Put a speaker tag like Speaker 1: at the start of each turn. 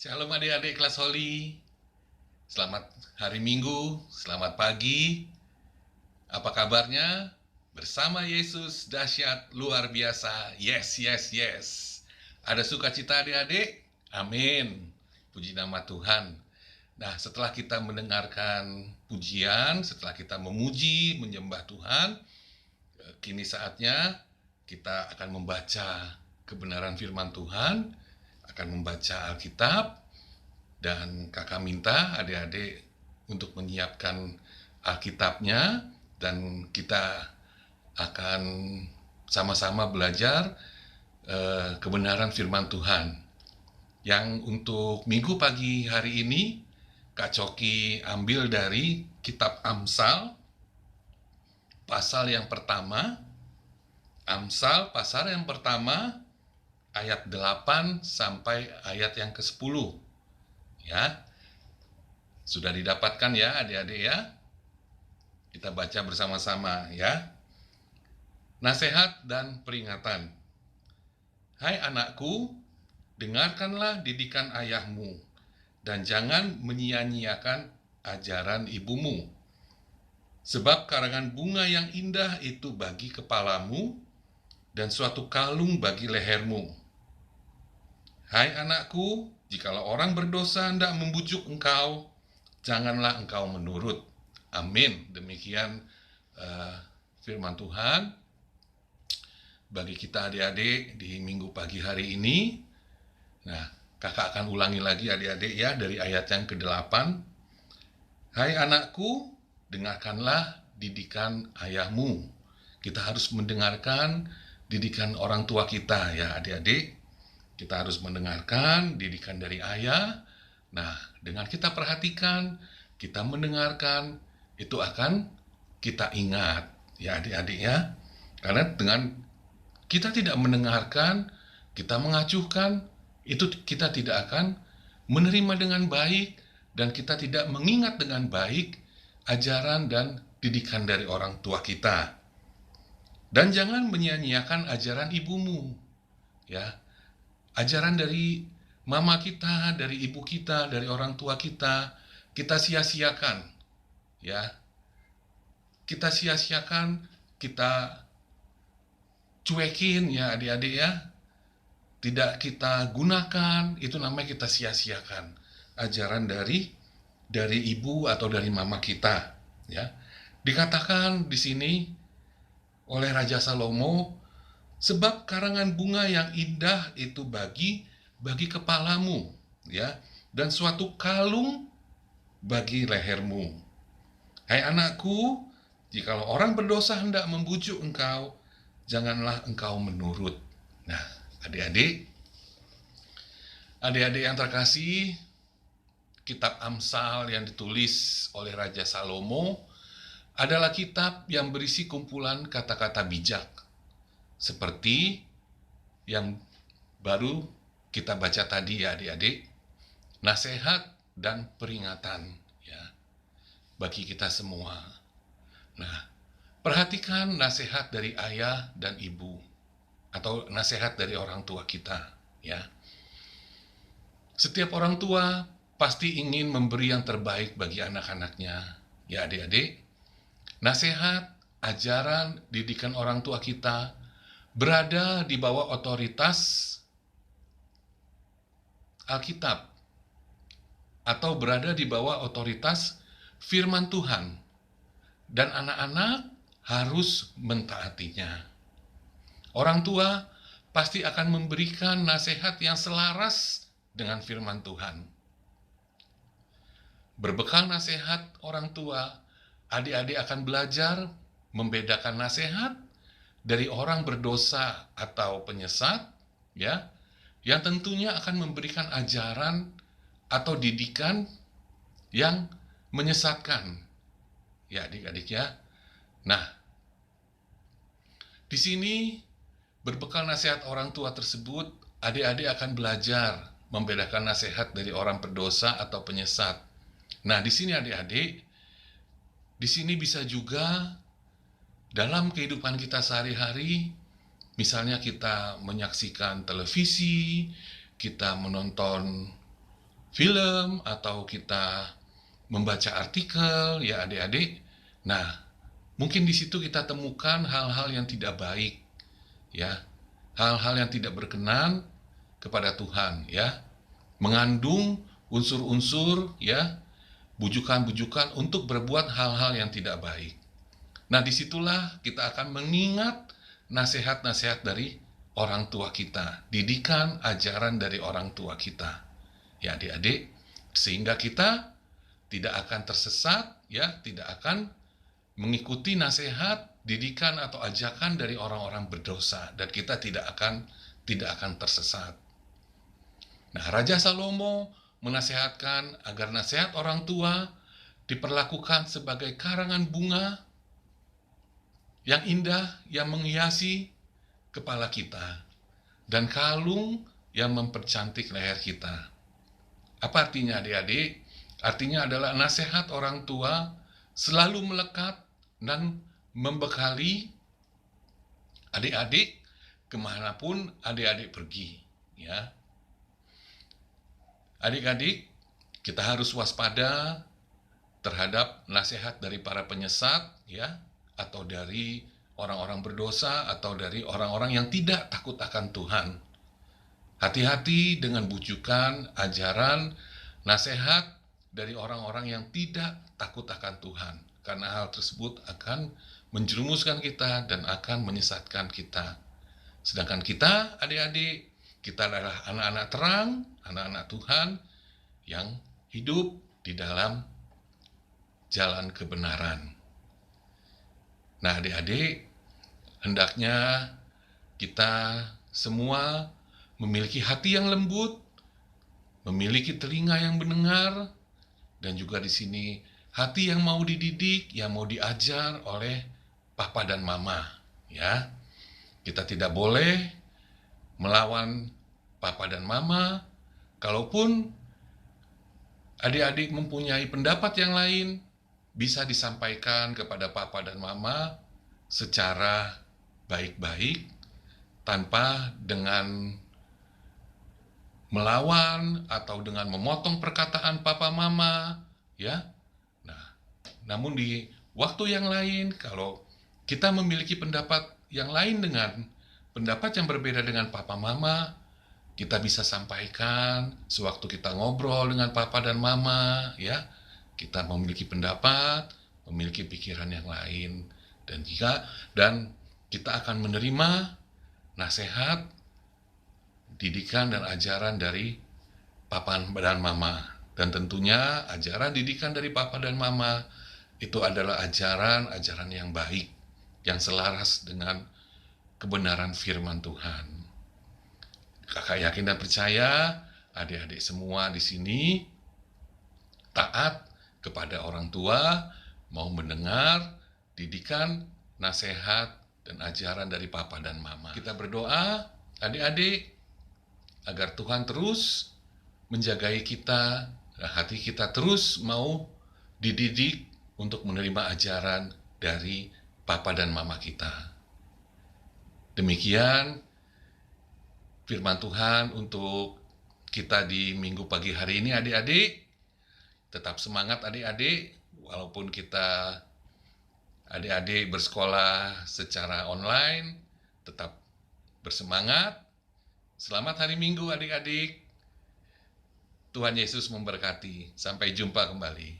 Speaker 1: Shalom adik-adik kelas Holy. Selamat hari Minggu, selamat pagi. Apa kabarnya? Bersama Yesus dahsyat luar biasa. Yes, yes, yes. Ada sukacita adik-adik? Amin. Puji nama Tuhan. Nah, setelah kita mendengarkan pujian, setelah kita memuji, menyembah Tuhan, kini saatnya kita akan membaca kebenaran firman Tuhan, akan membaca Alkitab, dan kakak minta adik-adik untuk menyiapkan Alkitabnya, dan kita akan sama-sama belajar kebenaran firman Tuhan. Yang untuk minggu pagi hari ini, Kak Coki ambil dari kitab Amsal, pasal yang pertama, Amsal pasal yang pertama, ayat 8 sampai ayat yang ke-10. Ya, sudah didapatkan ya adik-adik ya? Kita baca bersama-sama ya. Nasihat dan peringatan. Hai anakku, dengarkanlah didikan ayahmu, dan jangan menyia-nyiakan ajaran ibumu. Sebab karangan bunga yang indah itu bagi kepalamu, dan suatu kalung bagi lehermu. Hai anakku, jikalau orang berdosa hendak membujuk engkau, janganlah engkau menurut. Amin. Demikian firman Tuhan bagi kita adik-adik di minggu pagi hari ini. Nah, kakak akan ulangi lagi adik-adik ya, dari ayat yang ke-8. Hai anakku, dengarkanlah didikan ayahmu. Kita harus mendengarkan didikan orang tua kita ya adik-adik. Kita harus mendengarkan didikan dari ayah. Nah, dengan kita perhatikan, kita mendengarkan, itu akan kita ingat ya adik-adik ya. Karena dengan kita tidak mendengarkan, kita mengacuhkan, itu kita tidak akan menerima dengan baik, dan kita tidak mengingat dengan baik ajaran dan didikan dari orang tua kita. Dan jangan menyia-nyiakan ajaran ibumu ya. Ajaran dari mama kita, dari ibu kita, dari orang tua kita sia-siakan ya. Kita sia-siakan, kita cuekin ya adik-adik ya. Tidak kita gunakan, itu namanya kita sia-siakan ajaran dari ibu atau dari mama kita ya. Dikatakan di sini oleh Raja Salomo, sebab karangan bunga yang indah itu bagi kepalamu ya, dan suatu kalung bagi lehermu. Hai anakku, jikalau orang berdosa hendak membujuk engkau, janganlah engkau menurut. Nah, adik-adik yang terkasih, kitab Amsal yang ditulis oleh Raja Salomo adalah kitab yang berisi kumpulan kata-kata bijak, seperti yang baru kita baca tadi ya adik-adik, nasihat dan peringatan ya, bagi kita semua. Nah, perhatikan nasihat dari ayah dan ibu, atau nasihat dari orang tua kita ya. Setiap orang tua pasti ingin memberi yang terbaik bagi anak-anaknya ya adik-adik. Nasihat, ajaran, didikan orang tua kita berada di bawah otoritas Alkitab, atau berada di bawah otoritas firman Tuhan, dan anak-anak harus mentaatinya. Orang tua pasti akan memberikan nasihat yang selaras dengan firman Tuhan. Berbekal nasihat orang tua, adik-adik akan belajar membedakan nasihat dari orang berdosa atau penyesat ya, yang tentunya akan memberikan ajaran atau didikan yang menyesatkan ya adik-adik ya. Nah, di sini berbekal nasihat orang tua tersebut, adik-adik akan belajar membedakan nasihat dari orang berdosa atau penyesat. Nah, di sini adik-adik, di sini bisa juga dalam kehidupan kita sehari-hari, misalnya kita menyaksikan televisi, kita menonton film atau kita membaca artikel, ya adik-adik. Nah, mungkin di situ kita temukan hal-hal yang tidak baik, ya, hal-hal yang tidak berkenan kepada Tuhan, ya, mengandung unsur-unsur, ya, bujukan-bujukan untuk berbuat hal-hal yang tidak baik. Nah, disitulah kita akan mengingat nasihat-nasihat dari orang tua kita, didikan, ajaran dari orang tua kita, ya adik-adik, sehingga kita tidak akan tersesat, ya, tidak akan mengikuti nasihat, didikan atau ajakan dari orang-orang berdosa, dan kita tidak akan tersesat. Nah, Raja Salomo menasihatkan agar nasihat orang tua diperlakukan sebagai karangan bunga yang indah yang menghiasi kepala kita dan kalung yang mempercantik leher kita. Apa artinya adik-adik? Artinya adalah nasihat orang tua selalu melekat dan membekali adik-adik kemanapun adik-adik pergi. Ya, adik-adik, kita harus waspada terhadap nasihat dari para penyesat, ya, atau dari orang-orang berdosa, atau dari orang-orang yang tidak takut akan Tuhan. Hati-hati dengan bujukan, ajaran, nasihat dari orang-orang yang tidak takut akan Tuhan, karena hal tersebut akan menjerumuskan kita dan akan menyesatkan kita. Sedangkan kita, adik-adik, kita adalah anak-anak terang, anak-anak Tuhan yang hidup di dalam jalan kebenaran. Nah, adik-adik, hendaknya kita semua memiliki hati yang lembut, memiliki telinga yang mendengar, dan juga di sini hati yang mau dididik, yang mau diajar oleh papa dan mama, ya. Kita tidak boleh melawan papa dan mama. Kalaupun adik-adik mempunyai pendapat yang lain, bisa disampaikan kepada papa dan mama secara baik-baik, tanpa dengan melawan atau dengan memotong perkataan papa mama, ya. Nah, namun di waktu yang lain, kalau kita memiliki pendapat yang lain dengan pendapat yang berbeda dengan papa mama, kita bisa sampaikan sewaktu kita ngobrol dengan papa dan mama, ya. Kita memiliki pendapat, memiliki pikiran yang lain, dan kita akan menerima nasihat, didikan dan ajaran dari papa dan mama. Dan tentunya ajaran didikan dari papa dan mama itu adalah ajaran-ajaran yang baik, yang selaras dengan kebenaran firman Tuhan. Kakak yakin dan percaya adik-adik semua di sini taat kepada orang tua, mau mendengar didikan, nasihat, dan ajaran dari papa dan mama. Kita berdoa, adik-adik, agar Tuhan terus menjagai kita, hati kita terus mau dididik untuk menerima ajaran dari papa dan mama kita. Demikian firman Tuhan untuk kita di minggu pagi hari ini, adik-adik. Tetap semangat adik-adik, walaupun kita adik-adik bersekolah secara online, tetap bersemangat. Selamat hari Minggu adik-adik. Tuhan Yesus memberkati. Sampai jumpa kembali.